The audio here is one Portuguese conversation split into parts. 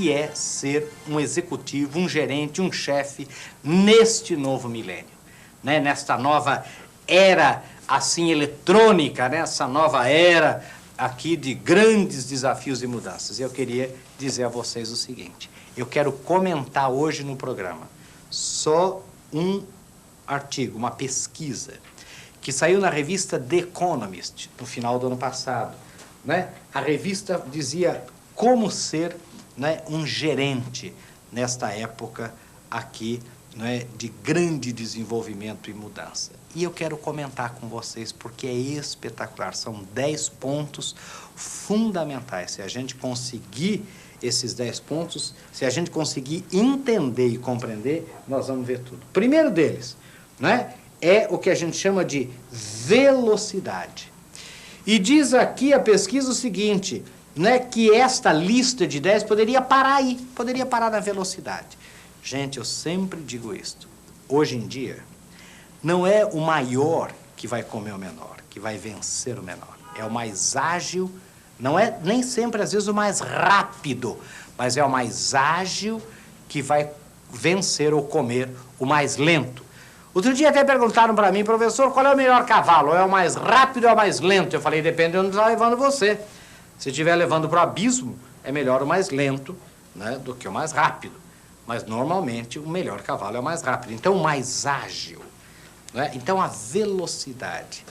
que é ser um executivo, um gerente, um chefe neste novo milênio, né? Nesta nova era assim eletrônica, nessa nova era aqui de grandes desafios e mudanças. E eu queria dizer a vocês o seguinte: eu quero comentar hoje no programa só um artigo, uma pesquisa que saiu na revista The Economist no final do ano passado, né? A revista dizia como ser, né, um gerente nesta época aqui, né, de grande desenvolvimento e mudança. E eu quero comentar com vocês porque é espetacular. São 10 pontos fundamentais. Se a gente conseguir esses 10 pontos, se a gente conseguir entender e compreender, nós vamos ver tudo. O primeiro deles, né, é o que a gente chama de velocidade. E diz aqui a pesquisa o seguinte, né, que esta lista de 10 poderia parar aí, poderia parar na velocidade. Gente, eu sempre digo isto. Hoje em dia, não é o maior que vai comer o menor, que vai vencer o menor. É o mais ágil, não é nem sempre, às vezes, o mais rápido, mas é o mais ágil que vai vencer ou comer o mais lento. Outro dia até perguntaram para mim, professor, qual é o melhor cavalo? É o mais rápido ou é o mais lento? Eu falei, depende de onde está levando você. Se estiver levando para o abismo, é melhor o mais lento, né, do que o mais rápido. Mas, normalmente, o melhor cavalo é o mais rápido. Então, o mais ágil, né? Então, a velocidade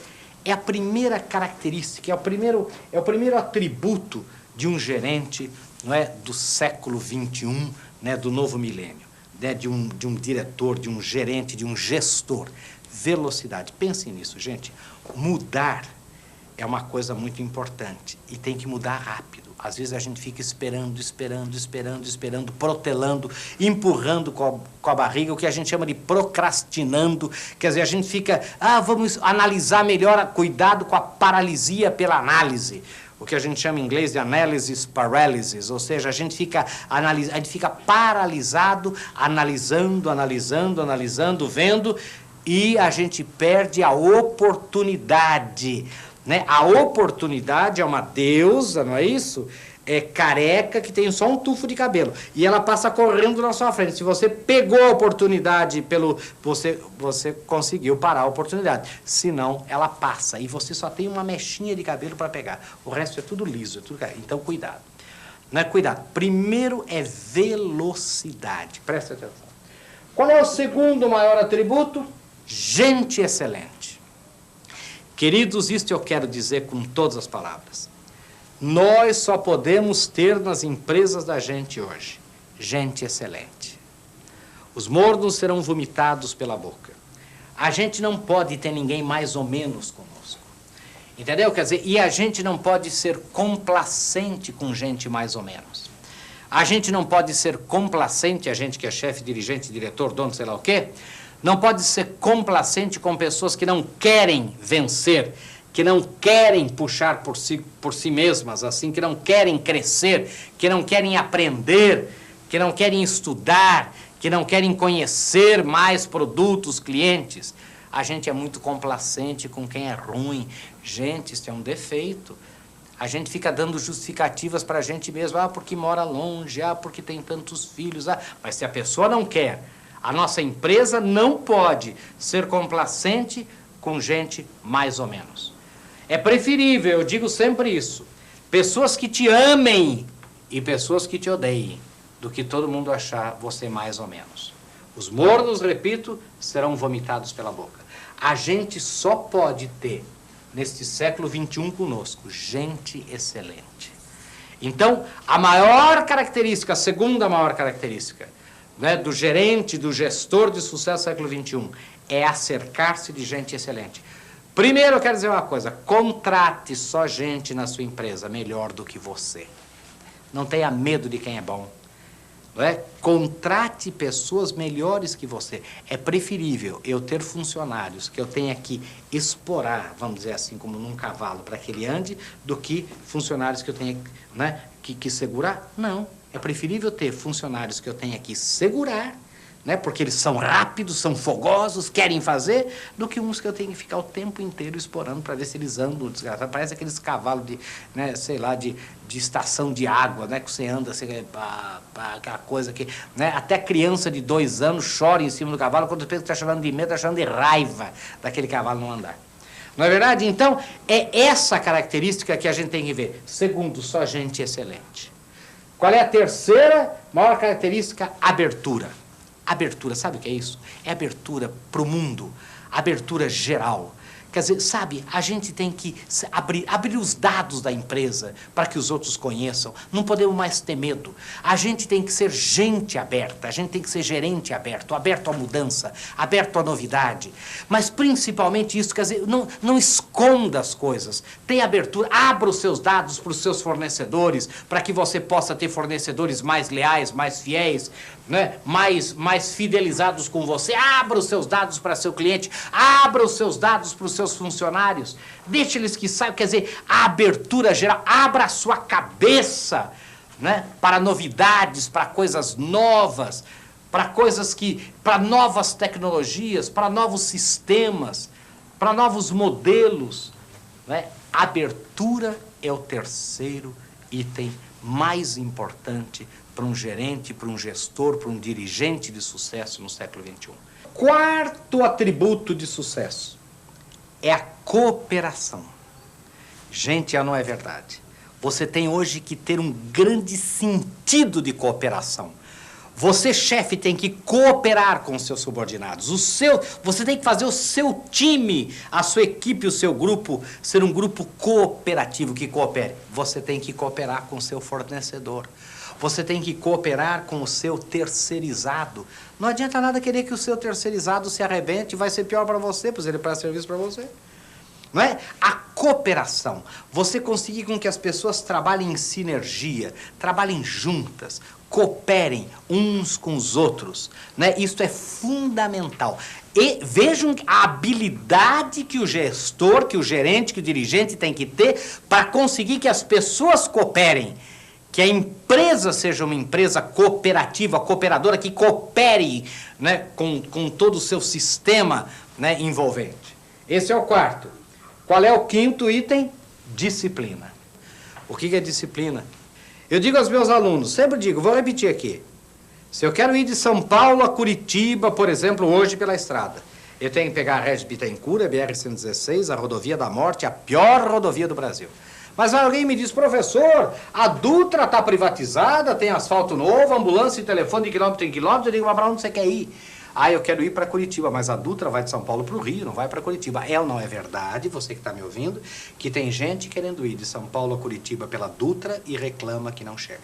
é a primeira característica, é o primeiro atributo de um gerente, não é, do século XXI, né, do novo milênio, né, de um diretor, de um gerente, de um gestor. Velocidade. Pensem nisso, gente. Mudar é uma coisa muito importante e tem que mudar rápido. Às vezes a gente fica esperando, protelando, empurrando com a barriga, o que a gente chama de procrastinando. Quer dizer, a gente fica, vamos analisar melhor, cuidado com a paralisia pela análise. O que a gente chama em inglês de analysis paralysis, ou seja, a gente fica paralisado, analisando, vendo, e a gente perde a oportunidade. Né? A oportunidade é uma deusa, não é isso? É careca que tem só um tufo de cabelo. E ela passa correndo na sua frente. Se você pegou a oportunidade, você conseguiu parar a oportunidade. Se não, ela passa. E você só tem uma mechinha de cabelo para pegar. O resto é tudo liso. É tudo... Então, cuidado. Não é cuidado. Primeiro é velocidade. Presta atenção. Qual é o segundo maior atributo? Gente excelente. Queridos, isto eu quero dizer com todas as palavras. Nós só podemos ter nas empresas da gente hoje gente excelente. Os mornos serão vomitados pela boca. A gente não pode ter ninguém mais ou menos conosco. Entendeu? Quer dizer, e a gente não pode ser complacente com gente mais ou menos. A gente não pode ser complacente, a gente que é chefe, dirigente, diretor, dono, sei lá o quê, não pode ser complacente com pessoas que não querem vencer, que não querem puxar por si mesmas, assim, que não querem crescer, que não querem aprender, que não querem estudar, que não querem conhecer mais produtos, clientes. A gente é muito complacente com quem é ruim. Gente, isso é um defeito. A gente fica dando justificativas para a gente mesmo, porque mora longe, porque tem tantos filhos, mas se a pessoa não quer, a nossa empresa não pode ser complacente com gente mais ou menos. É preferível, eu digo sempre isso, pessoas que te amem e pessoas que te odeiem, do que todo mundo achar você mais ou menos. Os mornos, repito, serão vomitados pela boca. A gente só pode ter, neste século XXI conosco, gente excelente. Então, a maior característica, a segunda maior característica, né, do gerente, do gestor de sucesso do século XXI, é acercar-se de gente excelente. Primeiro, eu quero dizer uma coisa, contrate só gente na sua empresa melhor do que você. Não tenha medo de quem é bom. Não é? Contrate pessoas melhores que você. É preferível eu ter funcionários que eu tenha que esporar, vamos dizer assim, como num cavalo, para que ele ande, do que funcionários que eu tenha, né, que segurar. Não. É preferível ter funcionários que eu tenha que segurar, né, porque eles são rápidos, são fogosos, querem fazer, do que uns que eu tenho que ficar o tempo inteiro explorando para ver se eles andam desgraçados. Parece aqueles cavalos de, né, sei lá, de estação de água, né, que você anda, assim, aquela coisa que, né, até criança de 2 anos chora em cima do cavalo, quando pensa que está chorando de medo, está chorando de raiva daquele cavalo não andar. Não é verdade? Então, é essa característica que a gente tem que ver. Segundo, só gente excelente. Qual é a terceira maior característica? Abertura. Abertura, sabe o que é isso? É abertura para o mundo, abertura geral. Quer dizer, sabe, a gente tem que abrir os dados da empresa para que os outros conheçam. Não podemos mais ter medo. A gente tem que ser gente aberta, a gente tem que ser gerente aberto, aberto à mudança, aberto à novidade. Mas principalmente isso, quer dizer, não esconda as coisas. Tenha abertura, abra os seus dados para os seus fornecedores, para que você possa ter fornecedores mais leais, mais fiéis, né? mais fidelizados com você. Abra os seus dados para seu cliente, abra os seus dados para os seus funcionários, deixe eles que saibam, quer dizer, a abertura geral, abra a sua cabeça, né, para novidades, para coisas novas, para novas tecnologias, para novos sistemas, para novos modelos, né? Abertura é o terceiro item mais importante para um gerente, para um gestor, para um dirigente de sucesso no século XXI. Quarto atributo de sucesso é a cooperação. Gente, não é verdade. Você tem hoje que ter um grande sentido de cooperação. Você, chefe, tem que cooperar com os seus subordinados. Você tem que fazer o seu time, a sua equipe, o seu grupo, ser um grupo cooperativo que coopere. Você tem que cooperar com o seu fornecedor. Você tem que cooperar com o seu terceirizado. Não adianta nada querer que o seu terceirizado se arrebente, vai ser pior para você, pois ele presta serviço para você. Não é? A cooperação, você conseguir com que as pessoas trabalhem em sinergia, trabalhem juntas, cooperem uns com os outros, né? Isso é fundamental. E vejam a habilidade que o gestor, que o gerente, que o dirigente tem que ter para conseguir que as pessoas cooperem. Que a empresa seja uma empresa cooperativa, cooperadora, que coopere, né, com todo o seu sistema, né, envolvente. Esse é o quarto. Qual é o quinto item? Disciplina. O que é disciplina? Eu digo aos meus alunos, sempre digo, vou repetir aqui. Se eu quero ir de São Paulo a Curitiba, por exemplo, hoje pela estrada, eu tenho que pegar a Regis Bittencourt, a BR-116, a rodovia da morte, a pior rodovia do Brasil. Mas alguém me diz, professor, a Dutra está privatizada, tem asfalto novo, ambulância e telefone de quilômetro em quilômetro. Eu digo, mas para onde você quer ir? Ah, eu quero ir para Curitiba, mas a Dutra vai de São Paulo para o Rio, não vai para Curitiba. É ou não é verdade, você que está me ouvindo, que tem gente querendo ir de São Paulo a Curitiba pela Dutra e reclama que não chega.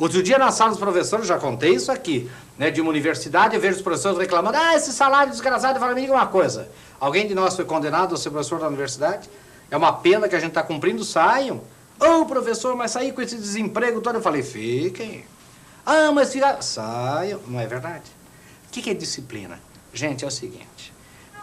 Outro dia na sala dos professores, já contei isso aqui, né, de uma universidade, eu vejo os professores reclamando, esse salário desgraçado. Eu falo, me diga uma coisa, alguém de nós foi condenado a ser professor da universidade? É uma pena que a gente está cumprindo, saiam. Professor, mas sair com esse desemprego todo. Eu falei, fiquem. Mas fica... Saiam. Não é verdade? O que é disciplina? Gente, é o seguinte.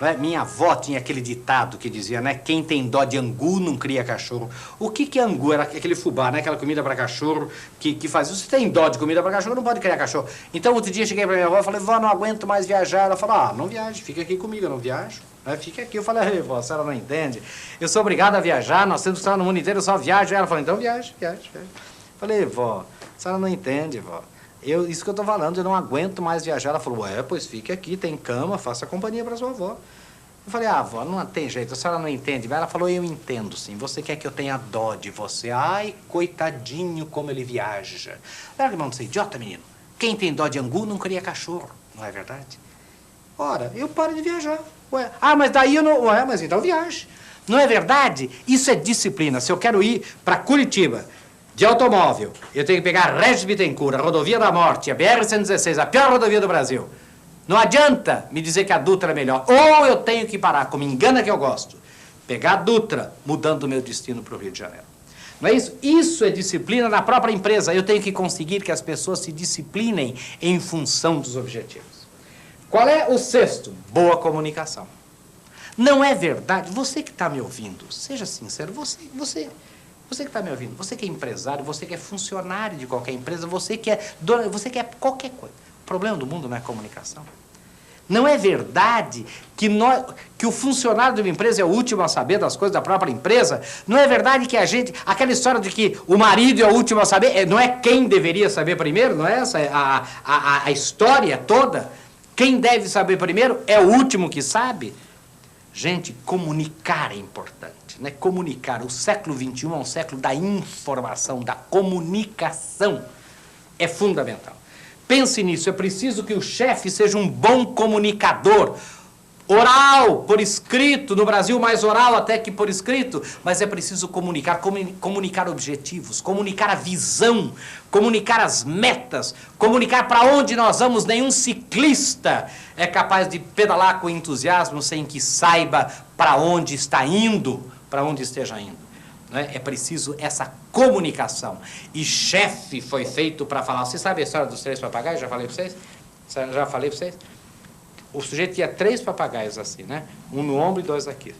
Não é? Minha avó tinha aquele ditado que dizia, né? Quem tem dó de angu não cria cachorro. O que é angu? Era aquele fubá, né? Aquela comida para cachorro que fazia. Se tem dó de comida para cachorro, não pode criar cachorro. Então, outro dia, cheguei para minha avó e falei, vó, não aguento mais viajar. Ela falou, não viaje, fica aqui comigo, eu não viajo. Fica aqui. Eu falei, vó, a senhora não entende. Eu sou obrigado a viajar, nós temos que estar no mundo inteiro, eu só viajo. Ela falou, então viaje. Falei, vó, a senhora não entende, vó. Isso que eu estou falando, eu não aguento mais viajar. Ela falou, pois fique aqui, tem cama, faça companhia para sua avó. Eu falei, vó, não tem jeito, a senhora não entende. Ela falou, eu entendo sim, você quer que eu tenha dó de você. Ai, coitadinho como ele viaja. Larga a mão de ser idiota, menino. Quem tem dó de angu não cria cachorro, não é verdade? Ora, eu paro de viajar. Mas daí eu não... mas então viaje. Não é verdade? Isso é disciplina. Se eu quero ir para Curitiba de automóvel, eu tenho que pegar a Regis Bittencourt, a rodovia da morte, a BR-116, a pior rodovia do Brasil. Não adianta me dizer que a Dutra é melhor. Ou eu tenho que parar, como engana que eu gosto, pegar a Dutra, mudando o meu destino para o Rio de Janeiro. Não é isso? Isso é disciplina na própria empresa. Eu tenho que conseguir que as pessoas se disciplinem em função dos objetivos. Qual é o sexto? Boa comunicação. Não é verdade? Você que está me ouvindo, seja sincero, você que está me ouvindo, você que é empresário, você que é funcionário de qualquer empresa, você que é qualquer coisa. problema do mundo não é comunicação. Não é verdade que o funcionário de uma empresa é o último a saber das coisas da própria empresa? Não é verdade que aquela história de que o marido é o último a saber, não é quem deveria saber primeiro? Não é essa a história toda? Quem deve saber primeiro é o último que sabe? Gente, comunicar é importante, né? Comunicar. O século XXI é um século da informação, da comunicação. É fundamental. Pense nisso, é preciso que o chefe seja um bom comunicador. Oral, por escrito, no Brasil mais oral até que por escrito, mas é preciso comunicar, comunicar objetivos, comunicar a visão, comunicar as metas, comunicar para onde nós vamos. Nenhum ciclista é capaz de pedalar com entusiasmo sem que saiba para onde está indo, para onde esteja indo. É preciso essa comunicação. E chefe foi feito para falar. Você sabe a história dos 3 papagaios? Já falei para vocês? Já falei para vocês? O sujeito tinha 3 papagaios assim, né? Um no ombro e 2 aqui.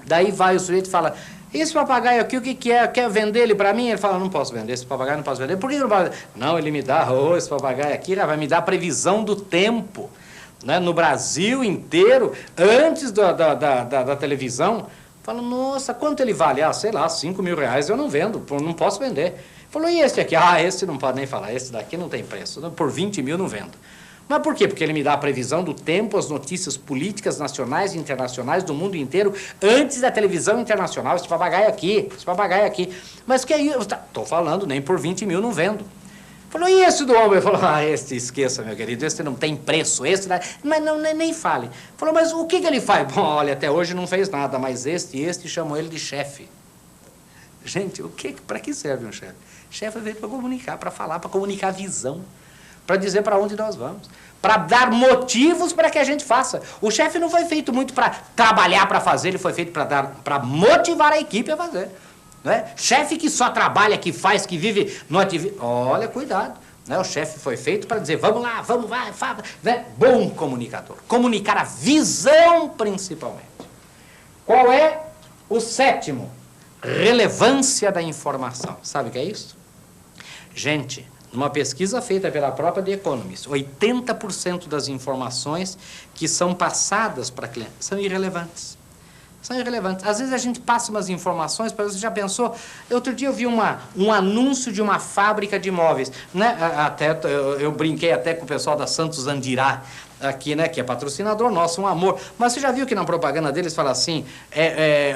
Daí vai o sujeito e fala, esse papagaio aqui, o que é? Quer vender ele para mim? Ele fala, não posso vender, esse papagaio não posso vender. Por que não pode? Não, ele me dá, esse papagaio aqui vai me dar a previsão do tempo. Né? No Brasil inteiro, antes da televisão, fala, nossa, quanto ele vale? Ah, sei lá, 5 mil reais eu não vendo, não posso vender. Falou, e esse aqui? Ah, esse não pode nem falar, esse daqui não tem preço, por 20 mil não vendo. Mas por quê? Porque ele me dá a previsão do tempo, as notícias políticas nacionais e internacionais do mundo inteiro, antes da televisão internacional, esse papagaio aqui. Mas que é isso? Estou falando, nem por 20 mil não vendo. Falou, e esse do homem? Ele falou, esse esqueça, meu querido, esse não tem preço, esse... Mas não, nem fale. Falou, mas o que ele faz? Bom, olha, até hoje não fez nada, mas este chamou ele de chefe. Gente, para que serve um chefe? Chefe veio para comunicar, para falar, para comunicar a visão, para dizer para onde nós vamos, para dar motivos para que a gente faça. O chefe não foi feito muito para trabalhar, para fazer, ele foi feito para motivar a equipe a fazer. Né? Chefe que só trabalha, que faz, que vive no ativismo. Olha, cuidado. Né? O chefe foi feito para dizer, vamos lá, vamos, vai, fala. Né? Bom comunicador. Comunicar a visão, principalmente. Qual é o 7º? Relevância da informação. Sabe o que é isso? Gente, numa pesquisa feita pela própria The Economist, 80% das informações que são passadas para clientes são irrelevantes. São irrelevantes. Às vezes a gente passa umas informações, você já pensou? Outro dia eu vi um anúncio de uma fábrica de móveis. Né? Eu brinquei até com o pessoal da Santos Andirá, aqui, né, que é patrocinador nosso, um amor. Mas você já viu que na propaganda deles fala assim,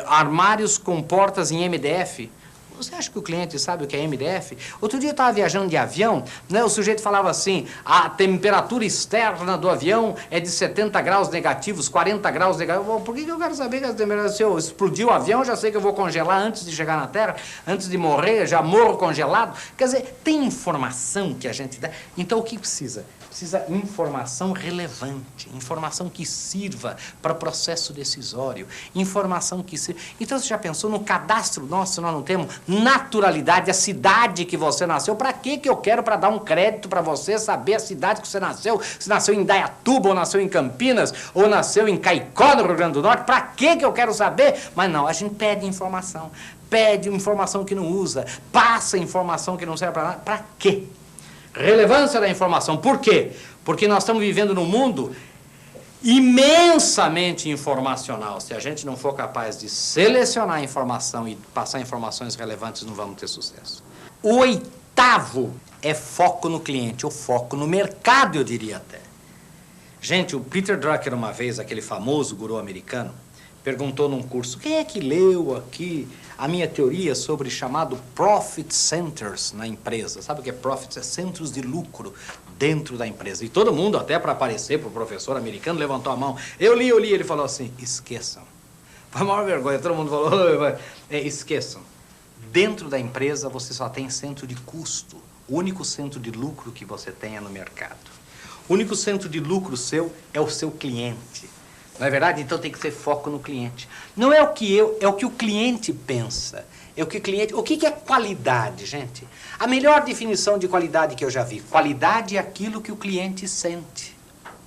armários com portas em MDF? Você acha que o cliente sabe o que é MDF? Outro dia eu estava viajando de avião, né, o sujeito falava assim, a temperatura externa do avião é de 70 graus negativos, 40 graus negativos. Por que eu quero saber que a temperatura, se eu explodir o avião, eu já sei que eu vou congelar antes de chegar na Terra, antes de morrer, já morro congelado? Quer dizer, tem informação que a gente dá. Então o que precisa? Precisa informação relevante, informação que sirva para o processo decisório, informação que sirva... Então, você já pensou no cadastro nosso, nós não temos naturalidade, a cidade que você nasceu? Para que eu quero para dar um crédito para você saber a cidade que você nasceu? Se nasceu em Indaiatuba, ou nasceu em Campinas, ou nasceu em Caicó, no Rio Grande do Norte? Para que eu quero saber? Mas não, a gente pede informação que não usa, passa informação que não serve para nada. Para quê? Relevância da informação. Por quê? Porque nós estamos vivendo num mundo imensamente informacional. Se a gente não for capaz de selecionar a informação e passar informações relevantes, não vamos ter sucesso. O 8º é foco no cliente, ou foco no mercado, eu diria até. Gente, o Peter Drucker, uma vez, aquele famoso guru americano, perguntou num curso, quem é que leu aqui a minha teoria sobre chamado profit centers na empresa? Sabe o que é profit? É centros de lucro dentro da empresa. E todo mundo, até para aparecer para o professor americano, levantou a mão. Eu li. Ele falou assim, esqueçam. Foi a maior vergonha. Todo mundo falou, esqueçam. Dentro da empresa você só tem centro de custo. O único centro de lucro que você tem é no mercado. O único centro de lucro seu é o seu cliente. Não é verdade? Então tem que ter foco no cliente. Não é o que é o que o cliente pensa. É o que o cliente... O que é qualidade, gente? A melhor definição de qualidade que eu já vi. Qualidade é aquilo que o cliente sente.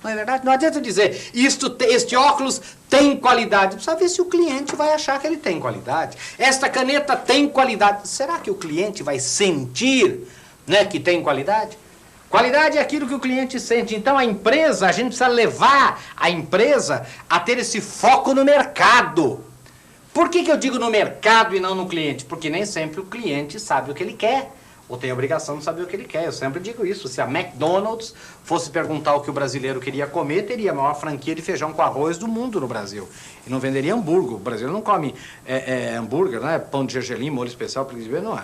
Não é verdade? Não adianta dizer, este óculos tem qualidade. Precisa ver se o cliente vai achar que ele tem qualidade. Esta caneta tem qualidade. Será que o cliente vai sentir, né, que tem qualidade? Qualidade é aquilo que o cliente sente. Então a empresa, a gente precisa levar a empresa a ter esse foco no mercado. Por que eu digo no mercado e não no cliente? Porque nem sempre o cliente sabe o que ele quer. Ou tem a obrigação de saber o que ele quer. Eu sempre digo isso. Se a McDonald's fosse perguntar o que o brasileiro queria comer, teria a maior franquia de feijão com arroz do mundo no Brasil. E não venderia hambúrguer. O brasileiro não come hambúrguer, né? Pão de gergelim, molho especial.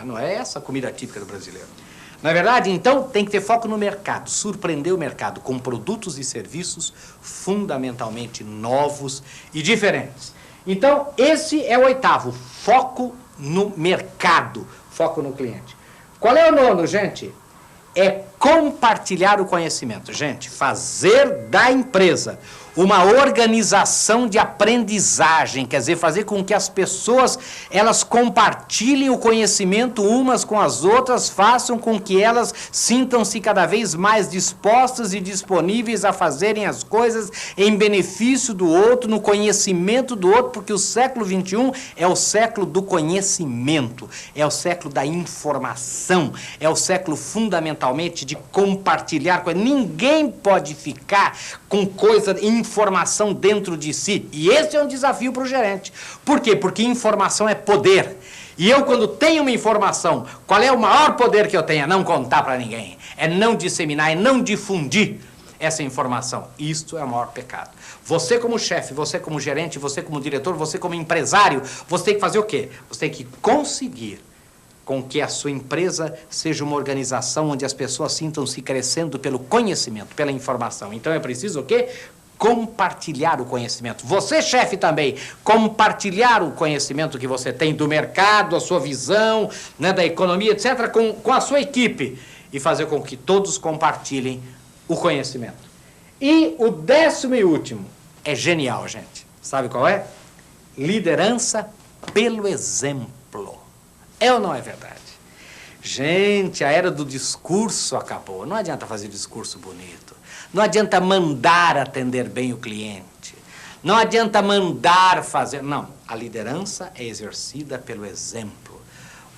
Não é essa a comida típica do brasileiro. Na verdade, então, tem que ter foco no mercado. Surpreender o mercado com produtos e serviços fundamentalmente novos e diferentes. Então, esse é o 8º. Foco no mercado. Foco no cliente. Qual é o 9º, gente? É compartilhar o conhecimento. Gente, fazer da empresa uma organização de aprendizagem, quer dizer, fazer com que as pessoas, elas compartilhem o conhecimento umas com as outras, façam com que elas sintam-se cada vez mais dispostas e disponíveis a fazerem as coisas em benefício do outro, no conhecimento do outro, porque o século XXI é o século do conhecimento, é o século da informação, é o século fundamentalmente de compartilhar coisas. Ninguém pode ficar com informação dentro de si. E esse é um desafio para o gerente. Por quê? Porque informação é poder. E eu, quando tenho uma informação, qual é o maior poder que eu tenho? É não contar para ninguém. É não disseminar, é não difundir essa informação. Isto é o maior pecado. Você como chefe, você como gerente, você como diretor, você como empresário, você tem que fazer o quê? Você tem que conseguir com que a sua empresa seja uma organização onde as pessoas sintam-se crescendo pelo conhecimento, pela informação. Então é preciso o quê? Compartilhar o conhecimento. Você, chefe, também, compartilhar o conhecimento que você tem do mercado, a sua visão, né, da economia, etc., com a sua equipe, e fazer com que todos compartilhem o conhecimento. E o 10º e último é genial, gente. Sabe qual é? Liderança pelo exemplo. É ou não é verdade? Gente, a era do discurso acabou. Não adianta fazer discurso bonito. Não adianta mandar atender bem o cliente. Não adianta mandar fazer... Não, a liderança é exercida pelo exemplo.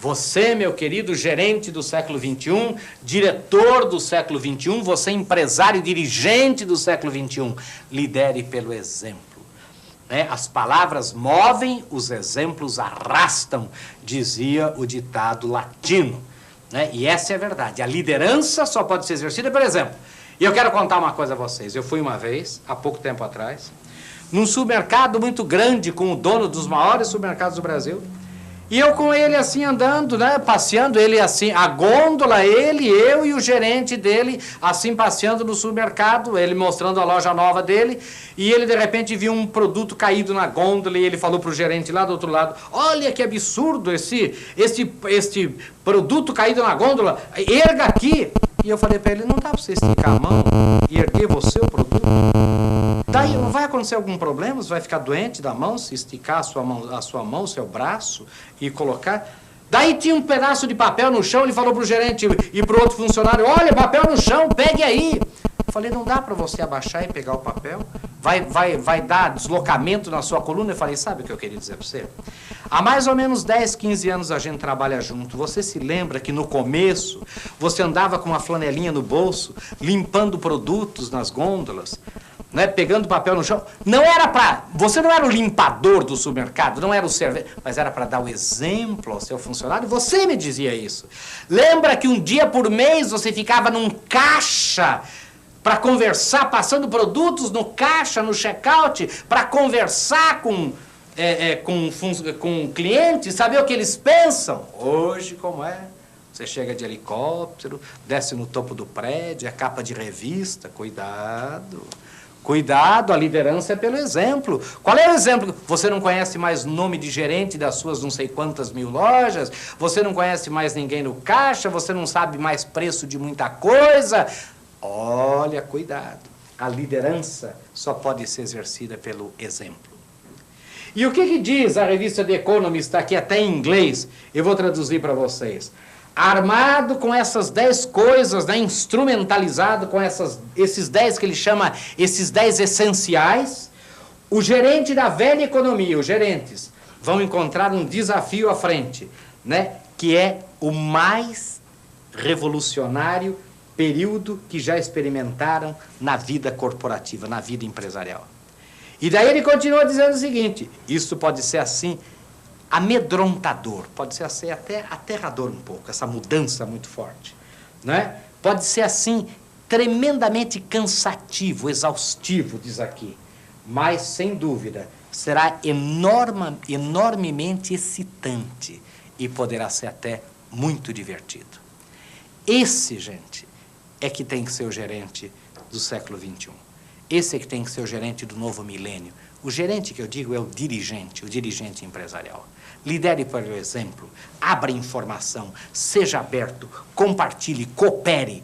Você, meu querido gerente do século XXI, diretor do século XXI, você empresário e dirigente do século XXI, lidere pelo exemplo. Né? As palavras movem, os exemplos arrastam, dizia o ditado latino. Né? E essa é a verdade. A liderança só pode ser exercida pelo exemplo. E eu quero contar uma coisa a vocês. Eu fui uma vez, há pouco tempo atrás, num supermercado muito grande, com o dono dos maiores supermercados do Brasil. E eu com ele assim andando, né, passeando, ele assim, a gôndola, ele, eu e o gerente dele, assim passeando no supermercado, ele mostrando a loja nova dele, e ele de repente viu um produto caído na gôndola e ele falou pro gerente lá do outro lado: olha que absurdo esse produto caído na gôndola, erga aqui. E eu falei para ele: não dá para você esticar a mão e erguer você o produto? Daí não vai acontecer algum problema? Você vai ficar doente da mão se esticar a sua mão, o seu braço e colocar? Daí tinha um pedaço de papel no chão, ele falou pro gerente e pro outro funcionário: olha, papel no chão, pegue aí. Eu falei: não dá para você abaixar e pegar o papel? Vai dar deslocamento na sua coluna? Eu falei: sabe o que eu queria dizer para você? Há mais ou menos 10, 15 anos a gente trabalha junto. Você se lembra que no começo você andava com uma flanelinha no bolso, limpando produtos nas gôndolas, né, pegando papel no chão? Não era para... Você não era o limpador do supermercado, não era o servente, mas era para dar o exemplo ao seu funcionário. Você me dizia isso. Lembra que um dia por mês você ficava num caixa para conversar, passando produtos no caixa, no check-out, para conversar com clientes, saber o que eles pensam? Hoje, como é? Você chega de helicóptero, desce no topo do prédio, é capa de revista. Cuidado. Cuidado, a liderança é pelo exemplo. Qual é o exemplo? Você não conhece mais nome de gerente das suas não sei quantas mil lojas, você não conhece mais ninguém no caixa, você não sabe mais preço de muita coisa. Olha, cuidado. A liderança só pode ser exercida pelo exemplo. E o que diz a revista The Economist, está aqui até em inglês, eu vou traduzir para vocês. Armado com essas 10 coisas, né, instrumentalizado com esses 10 que ele chama, esses 10 essenciais, o gerente da velha economia, os gerentes, vão encontrar um desafio à frente, né, que é o mais revolucionário período que já experimentaram na vida corporativa, na vida empresarial. E daí ele continua dizendo o seguinte, isso pode ser assim, amedrontador, pode ser assim até aterrador um pouco, essa mudança muito forte, né? Pode ser assim, tremendamente cansativo, exaustivo, diz aqui, mas, sem dúvida, será enormemente excitante e poderá ser até muito divertido. Esse, gente, é que tem que ser o gerente do século XXI. Esse é que tem que ser o gerente do novo milênio. O gerente que eu digo é o dirigente empresarial. Lidere pelo exemplo, abra informação, seja aberto, compartilhe, coopere,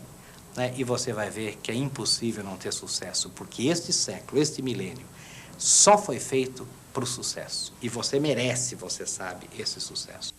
né? E você vai ver que é impossível não ter sucesso, porque este século, este milênio, só foi feito para o sucesso. E você merece, você sabe, esse sucesso.